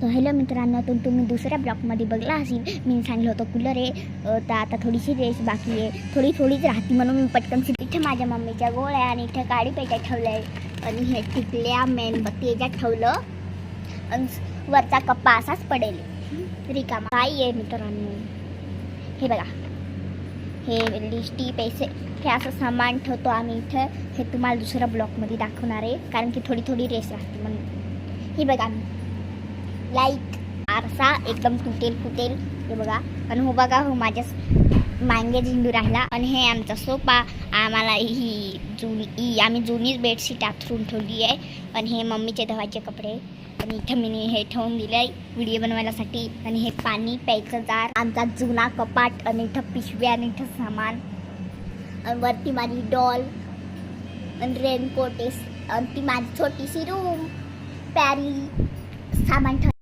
तर हॅलो मित्रांनो, तुम्ही दुसऱ्या ब्लॉकमध्ये बघला असेल. मी सांगितलं होतं कूलर आहे, तर आता थोडीशी रेस बाकी आहे, थोडीच राहते म्हणून मी पटकन इथे माझ्या मम्मीच्या गोळ्या आणि इथे काडी पेट्या ठेवल्या आहे आणि हे टिकल्या मेणबत्ती याच्यात ठेवलं आणि वरचा कप्पा असाच पडेल रिकामा. काय आहे मित्रांनो, हे बघा, हे लिस्टी पैसे हे असं सामान ठेवतो आम्ही इथं. हे तुम्हाला दुसऱ्या ब्लॉकमध्ये दाखवणार आहे कारण की थोडी रेस राहते म्हणून. हे बघा लाईक आरसा एकदम तुटेल हे बघा. आणि हो बघा, हो माझ्या मांगे झेंडू राहिला. आणि हे आमचा सोफा, आम्हाला ही आम्ही जुनीच बेडशीट आथरून ठेवली आहे. आणि हे मम्मीचे धवायचे कपडे आणि इथं मी हे ठेवून दिलं आहे व्हिडिओ बनवायसाठी. आणि हे पाणी प्यायचं जार, आमचा जुना कपाट आणि इथं पिशव्या आणि इथं सामान आणि वरती माझी डॉल आणि रेनकोट आणि ती माझी छोटीशी रूम प्यारी सामान